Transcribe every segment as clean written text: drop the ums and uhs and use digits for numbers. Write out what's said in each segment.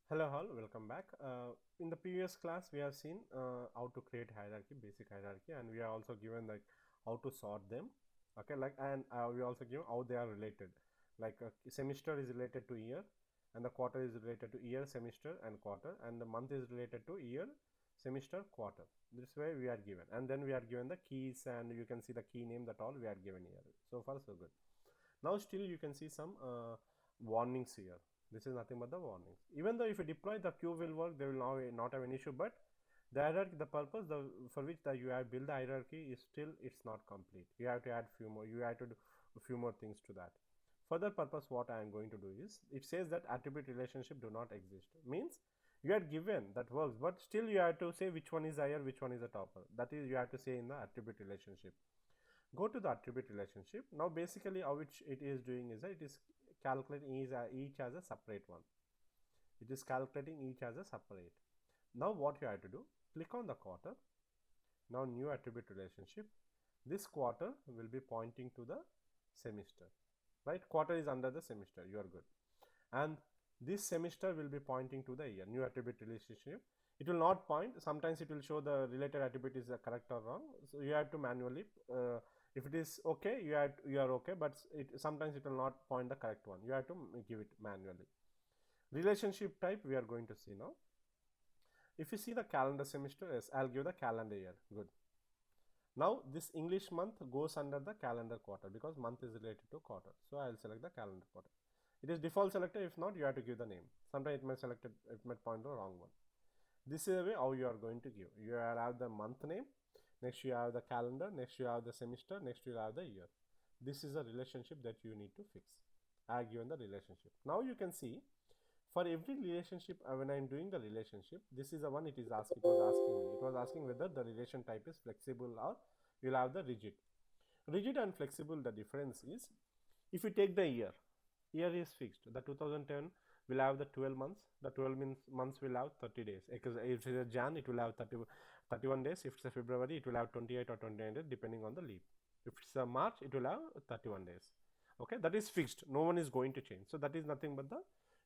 Hello all, welcome back. In the previous class, we have seen how to create hierarchy, basic hierarchy, and we are also given like how to sort them. Okay, like and we also give how they are related. Like semester is related to year, and the quarter is related to year, semester, and quarter, and the month is related to year, semester, quarter. This way we are given, and then we are given the keys, and you can see the key name that all we are given here. So far, so good. Now still you can see some warnings here. This is nothing but the warnings. Even though if you deploy, the queue will work, they will now not have an issue, but the hierarchy, the purpose for which the you have built the hierarchy is still it's not complete. You have to add few more, you have to do a few more things to that. For that purpose, what I am going to do is, it says that attribute relationship do not exist. Means you are given that works, but still you have to say which one is higher, which one is the topper. That is you have to say in the attribute relationship. Go to the attribute relationship. Now basically how it is doing is that it is calculating each as a separate one. It is calculating each as a separate. Now what you have to do, click on the quarter. Now new attribute relationship. This quarter will be pointing to the semester, right? Quarter is under the semester, you are good. And this semester will be pointing to the year. New attribute relationship, it will not point, sometimes it will show the related attribute is correct or wrong, so you have to manually if it is okay, you are okay, but sometimes it will not point the correct one, you have to give it manually. Relationship type we are going to see now. If you see the calendar semester, yes, I'll give the calendar year, good. Now this English month goes under the calendar quarter because month is related to quarter, so I'll select the calendar quarter. It is default selected, if not you have to give the name. Sometimes it may select it might point to the wrong one. This is the way how you are going to give. You have the month name, next you have the calendar, next you have the semester, next you have the year. This is a relationship that you need to fix. I have given the relationship. Now you can see for every relationship, when I am doing the relationship, this is the one it was asking me. It was asking whether the relation type is flexible or you will have the rigid. Rigid and flexible, the difference is, if you take the year is fixed. The 2010 will have the 12 months. The 12 months will have 30 days. Because if it's a Jan, it will have 31 days. If it's a February, it will have 28 or 29 days, depending on the leap. If it's a March, it will have 31 days. Okay, that is fixed. No one is going to change. So that is nothing but the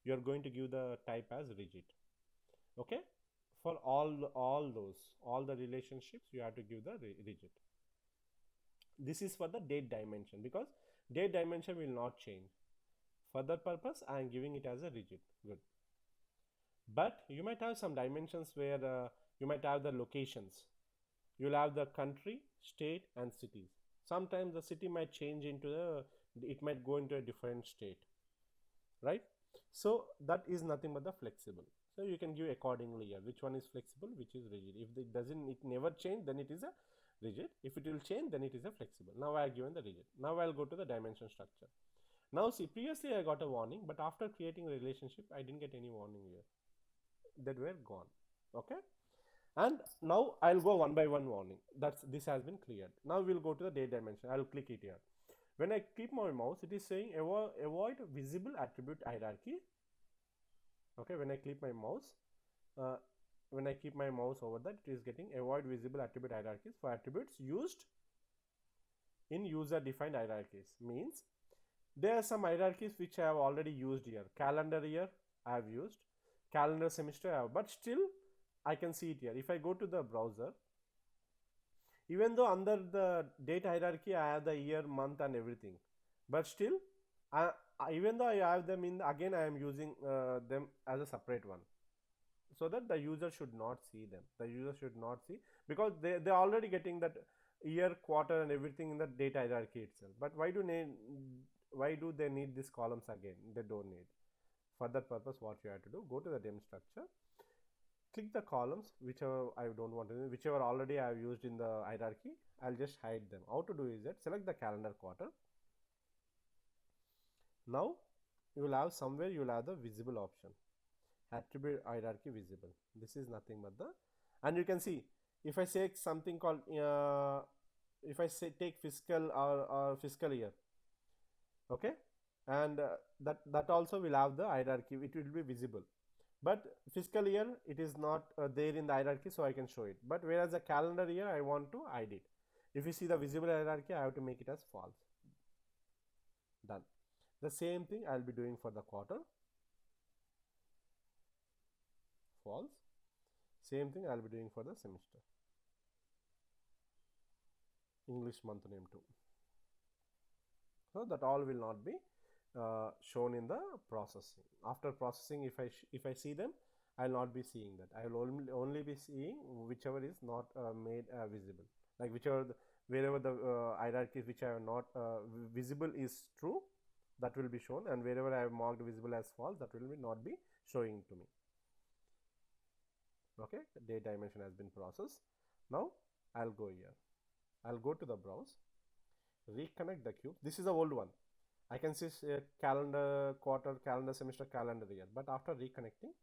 you are going to give the type as rigid. Okay, for all the relationships, you have to give the rigid. This is for the date dimension because date dimension will not change. For that purpose, I am giving it as a rigid. Good. But you might have some dimensions where you might have the locations. You'll have the country, state, and cities. Sometimes the city might change into it might go into a different state, right? So that is nothing but the flexible. So you can give accordingly here which one is flexible, which is rigid. If it doesn't, it never change, then it is a rigid. If it will change, then it is a flexible. Now I have given the rigid. Now I'll go to the dimension structure. Now see, previously I got a warning, but after creating a relationship, I didn't get any warning here. That were gone. Okay. And now I'll go one by one warning. This has been cleared. Now we'll go to the date dimension. I'll click it here. When I keep my mouse, it is saying avoid visible attribute hierarchy. Okay, when I click my mouse, uh, when I keep my mouse over that, it is getting avoid visible attribute hierarchies for attributes used in user defined hierarchies. Means there are some hierarchies which I have already used here. Calendar year I have used, calendar semester I have, but still I can see it here. If I go to the browser, even though under the date hierarchy I have the year, month, and everything, but still, even though I have them in again, I am using them as a separate one, so that the user should not see them. The user should not see because they are already getting that year, quarter, and everything in the date hierarchy itself. But why do they need these columns again? They don't need. For that purpose, what you have to do, go to the dim structure, click the columns whichever I don't want to, whichever already I have used in the hierarchy, I'll just hide them. How to do is that select the calendar quarter. Now you will have somewhere you will have the visible option, attribute hierarchy visible. This is nothing but the, and you can see if I say something called if I say take fiscal or fiscal year, okay, and that also will have the hierarchy, it will be visible. But fiscal year it is not there in the hierarchy, so I can show it. But whereas the calendar year I want to hide it. If you see the visible hierarchy, I have to make it as false. Done. The same thing I'll be doing for the quarter. false. Same thing I'll be doing for the semester. English month name too. So that all will not be shown in the processing. After processing, if I see them, I will not be seeing that. I will only be seeing whichever is not made visible, like wherever the hierarchies which are not visible is true, that will be shown, and wherever I have marked visible as false, that will not be showing to me. Okay, date dimension has been processed. Now I'll go here. I'll go to the browse, reconnect the cube. This is the old one. I can see calendar, quarter, calendar, semester, calendar year, but after reconnecting,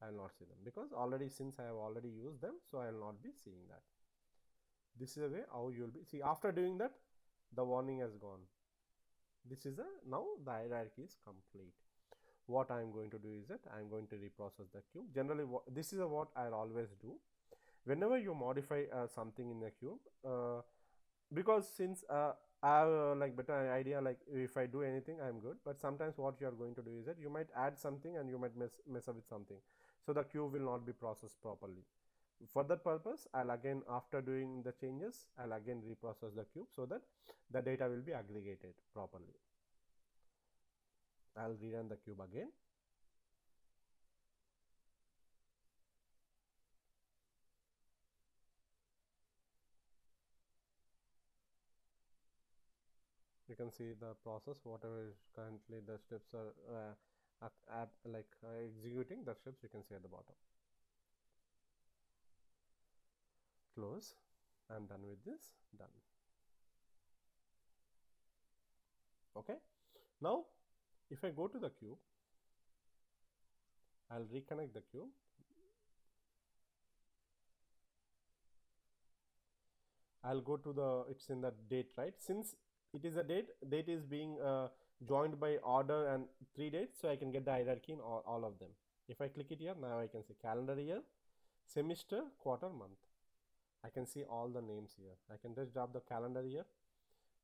I will not see them, because already, since I have already used them, so I will not be seeing that. This is a way how you will be. See, after doing that, the warning has gone. This is now the hierarchy is complete. What I am going to do is that I am going to reprocess the cube. Generally, this is what I will always do. Whenever you modify something in the cube, because since I have like better idea, like if I do anything, I am good. But sometimes what you are going to do is that you might add something and you might mess up with something. So the cube will not be processed properly. For that purpose, I'll again, after doing the changes, I'll again reprocess the cube so that the data will be aggregated properly. I'll rerun the cube again. You can see the process, whatever is currently the steps are executing, the steps you can see at the bottom. Close. I'm done with this. Done. Okay. Now, if I go to the cube, I'll reconnect the cube. I'll go to the, it's in the date, right? Since it is a date is being joined by order and 3 dates, so I can get the hierarchy in all of them. If I click it here, now I can see calendar year, semester, quarter, month. I can see all the names here. I can just drop the calendar year,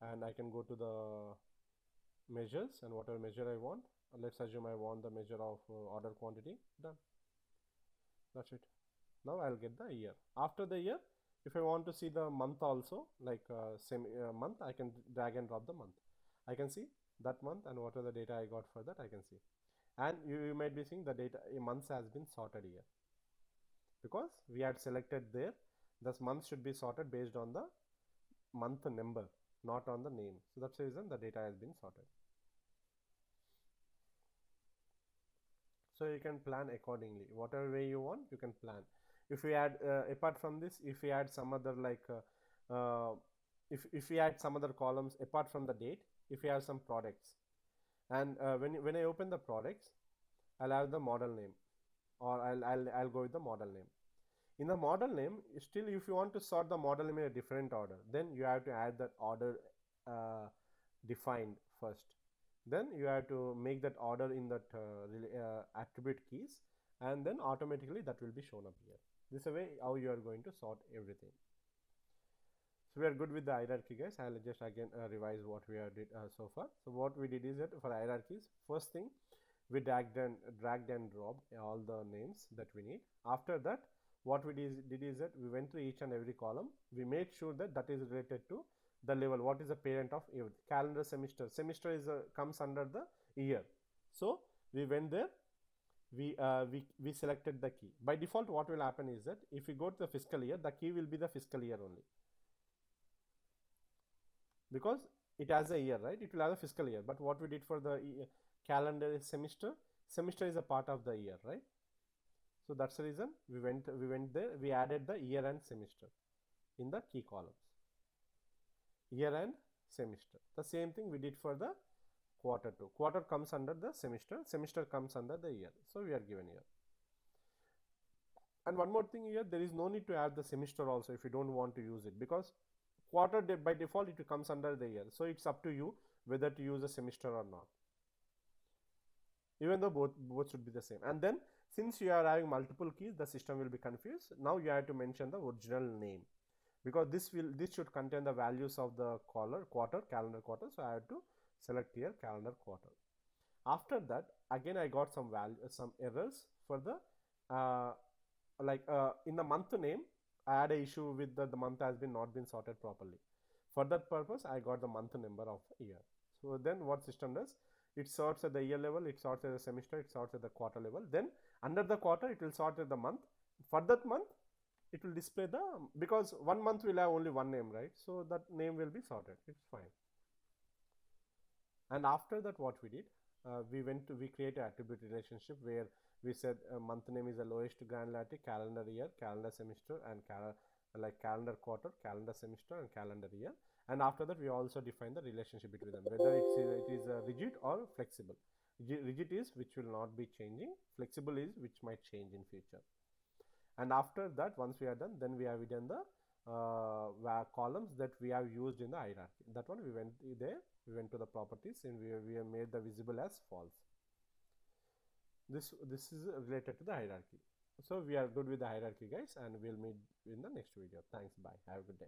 and I can go to the measures, and whatever measure I want. Let's assume I want the measure of order quantity. Done. That's it. Now I'll get the year. After the year, if I want to see the month also, like same month, I can drag and drop the month. I can see that month, and what are the data I got for that, I can see. And you might be seeing the data, months has been sorted here, because we had selected there. This month should be sorted based on the month number, not on the name. So that's the reason the data has been sorted. So you can plan accordingly, whatever way you want, you can plan. If we add apart from this, if we add some other like if we add some other columns apart from the date, if we have some products, and when I open the products, I'll have the model name, or I'll go with the model name. In the model name, still if you want to sort the model name in a different order, then you have to add that order defined first. Then you have to make that order in that attribute keys, and then automatically that will be shown up here. This is a way how you are going to sort everything. So we are good with the hierarchy, guys. I'll just again revise what we have did so far. So what we did is that for hierarchies, first thing, we dragged and dropped all the names that we need. After that, what we did is that we went through each and every column. We made sure that that is related to the level. What is the parent of calendar, semester? Semester is comes under the year. So we went there. We selected the key. By default, what will happen is that if we go to the fiscal year, the key will be the fiscal year only, because it has a year, right? It will have a fiscal year. But what we did for the calendar is semester. Semester is a part of the year, right? So that's the reason we went there. We added the year and semester in the key columns. Year and semester. The same thing we did for the quarter 2. Quarter comes under the semester. Semester comes under the year. So we are given here. And one more thing here, there is no need to add the semester also if you don't want to use it, because quarter by default it comes under the year. So it's up to you whether to use a semester or not, even though both should be the same. And then since you are having multiple keys, the system will be confused. Now you have to mention the original name, because this should contain the values of the quarter, calendar quarter. So I have to select here calendar quarter. After that, again I got some value, some errors for the in the month name. I had a issue with the month has been not been sorted properly. For that purpose, I got the month number of the year. So then what system does? It sorts at the year level, it sorts at the semester, it sorts at the quarter level. Then under the quarter, it will sort at the month. For that month, it will display the, because one month will have only one name, right? So that name will be sorted. It's fine. And after that, what we did, we create an attribute relationship where we said month name is the lowest granularity, calendar year, calendar semester, and calendar quarter, calendar semester, and calendar year. And after that, we also define the relationship between them, whether it is rigid or flexible. Rigid is which will not be changing, flexible is which might change in future. And after that, once we are done, then we have done the columns that we have used in the hierarchy. That one we went there, we went to the properties, and we have made the visible as false. This is related to the hierarchy. So we are good with the hierarchy, guys, and we'll meet in the next video. Thanks, bye, have a good day.